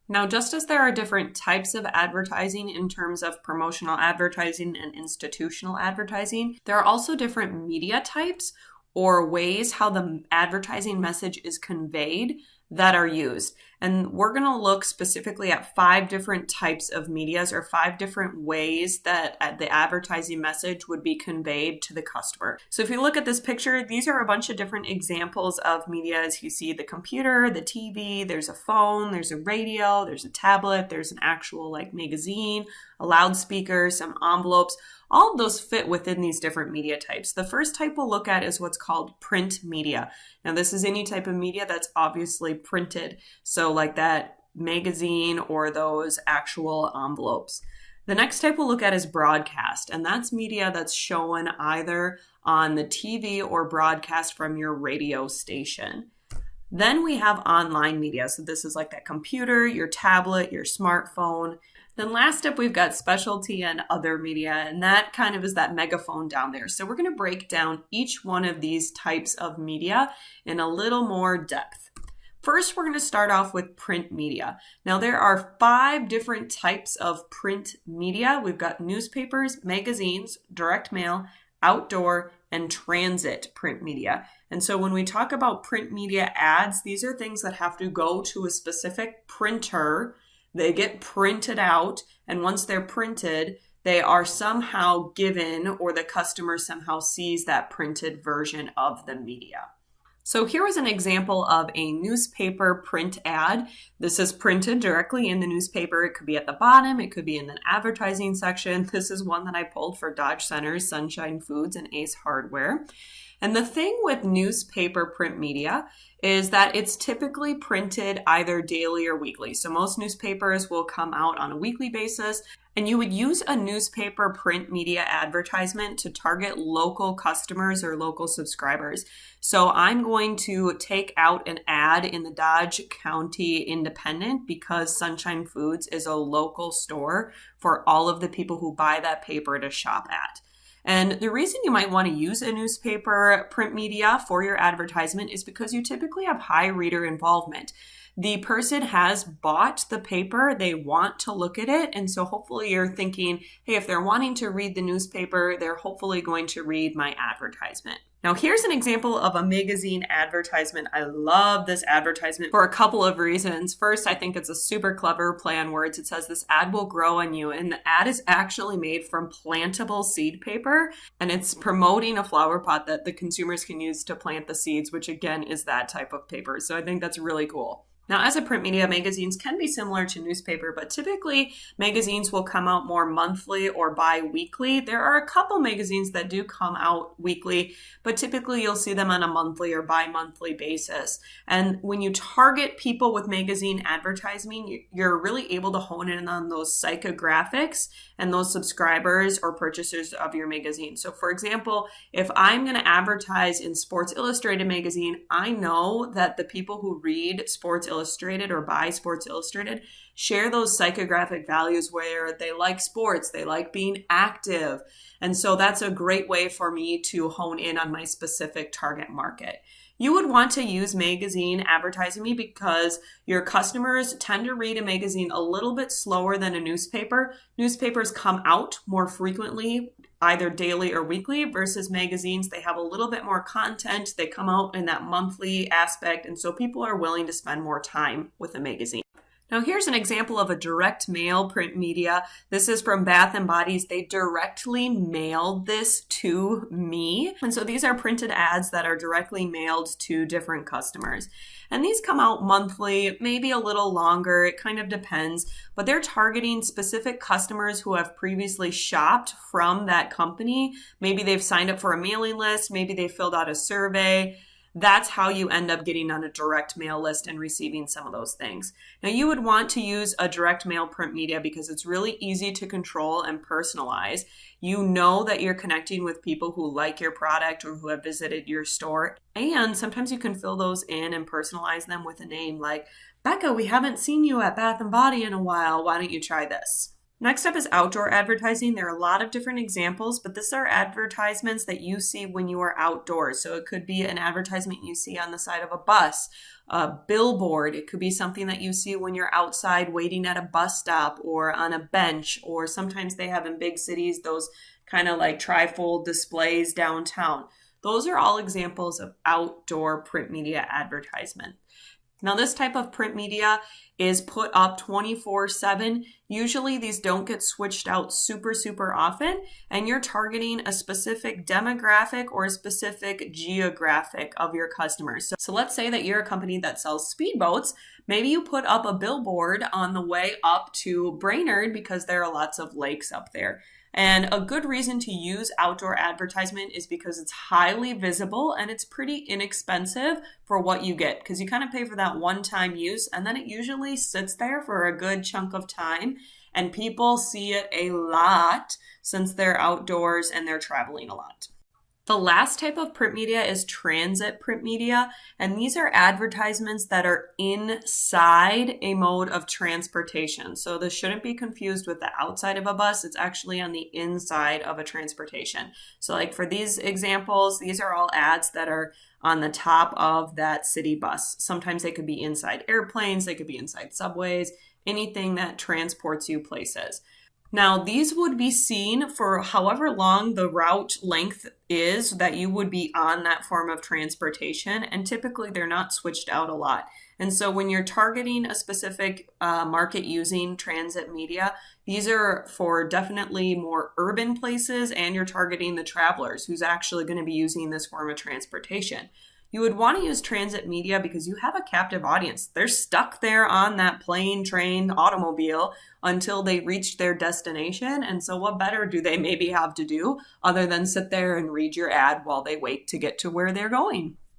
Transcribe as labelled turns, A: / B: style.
A: Now, just as there are different types of advertising in terms of promotional advertising and institutional advertising, there are also different media types or ways how the advertising message is conveyed that are used. And we're going to look specifically at 5 different types of medias or 5 different ways that the advertising message would be conveyed to the customer. So if you look at this picture, these are a bunch of different examples of media. As you see, the computer, the TV, there's a phone, there's a radio, there's a tablet, there's an actual magazine, a loudspeaker, some envelopes. All of those fit within these different media types. The first type we'll look at is what's called print media. Now, this is any type of media that's obviously printed. So like that magazine or those actual envelopes. The next type we'll look at is broadcast, and that's media that's shown either on the TV or broadcast from your radio station. Then we have online media. So this is like that computer, your tablet, your smartphone. Then last up, we've got specialty and other media, and that kind of is that megaphone down there. So we're going to break down each one of these types of media in a little more depth. First, we're going to start off with print media. Now, there are 5 different types of print media. We've got newspapers, magazines, direct mail, outdoor, and transit print media. And so when we talk about print media ads, these are things that have to go to a specific printer. They get printed out, and once they're printed, they are somehow given, or the customer somehow sees that printed version of the media. So here is an example of a newspaper print ad. This is printed directly in the newspaper. It could be at the bottom. It could be in the advertising section. This is one that I pulled for Dodge Centers, Sunshine Foods, and Ace Hardware. And the thing with newspaper print media is that it's typically printed either daily or weekly. So most newspapers will come out on a weekly basis, and you would use a newspaper print media advertisement to target local customers or local subscribers. So I'm going to take out an ad in the Dodge County Independent because Sunshine Foods is a local store for all of the people who buy that paper to shop at. And the reason you might want to use a newspaper print media for your advertisement is because you typically have high reader involvement. The person has bought the paper, they want to look at it, and so hopefully you're thinking, hey, if they're wanting to read the newspaper, they're hopefully going to read my advertisement. Now, here's an example of a magazine advertisement. I love this advertisement for a couple of reasons. First, I think it's a super clever play on words. It says this ad will grow on you, and the ad is actually made from plantable seed paper, and it's promoting a flower pot that the consumers can use to plant the seeds, which again is that type of paper. So I think that's really cool. Now, as a print media, magazines can be similar to newspaper, but typically magazines will come out more monthly or bi-weekly. There are a couple magazines that do come out weekly, but typically you'll see them on a monthly or bi-monthly basis. And when you target people with magazine advertising, you're really able to hone in on those psychographics and those subscribers or purchasers of your magazine. So for example, if I'm going to advertise in Sports Illustrated magazine, I know that the people who read Sports Illustrated or buy Sports Illustrated share those psychographic values where they like sports, they like being active. And so that's a great way for me to hone in on my specific target market. You would want to use magazine advertising me because your customers tend to read a magazine a little bit slower than a newspaper. Newspapers come out more frequently, either daily or weekly, versus magazines. They have a little bit more content. They come out in that monthly aspect. And so people are willing to spend more time with a magazine. Now here's an example of a direct mail print media. This is from Bath & Bodies. They directly mailed this to me. And so these are printed ads that are directly mailed to different customers. And these come out monthly, maybe a little longer. It kind of depends. But they're targeting specific customers who have previously shopped from that company. Maybe they've signed up for a mailing list. Maybe they filled out a survey. That's how you end up getting on a direct mail list and receiving some of those things. Now, you would want to use a direct mail print media because it's really easy to control and personalize. You know that you're connecting with people who like your product or who have visited your store. And sometimes you can fill those in and personalize them with a name like, Becca, we haven't seen you at Bath & Body in a while. Why don't you try this? Next up is outdoor advertising. There are a lot of different examples, but these are advertisements that you see when you are outdoors. So it could be an advertisement you see on the side of a bus, a billboard. It could be something that you see when you're outside waiting at a bus stop or on a bench, or sometimes they have in big cities those kind of like trifold displays downtown. Those are all examples of outdoor print media advertisement. Now, this type of print media is put up 24/7. Usually these don't get switched out super often, and you're targeting a specific demographic or a specific geographic of your customers. So let's say that you're a company that sells speedboats. Maybe you put up a billboard on the way up to Brainerd because there are lots of lakes up there. And a good reason to use outdoor advertisement is because it's highly visible and it's pretty inexpensive for what you get, because you kind of pay for that one-time use and then it usually sits there for a good chunk of time and people see it a lot since they're outdoors and they're traveling a lot. The last type of print media is transit print media, and these are advertisements that are inside a mode of transportation. So this shouldn't be confused with the outside of a bus. It's actually on the inside of a transportation. So like for these examples, these are all ads that are on the top of that city bus. Sometimes they could be inside airplanes, they could be inside subways, anything that transports you places. Now, these would be seen for however long the route length is that you would be on that form of transportation, and typically they're not switched out a lot. And so when you're targeting a specific market using transit media, these are for definitely more urban places, and you're targeting the travelers who's actually going to be using this form of transportation. You would want to use transit media because you have a captive audience. They're stuck there on that plane, train, automobile until they reach their destination. And so what better do they maybe have to do other than sit there and read your ad while they wait to get to where they're going?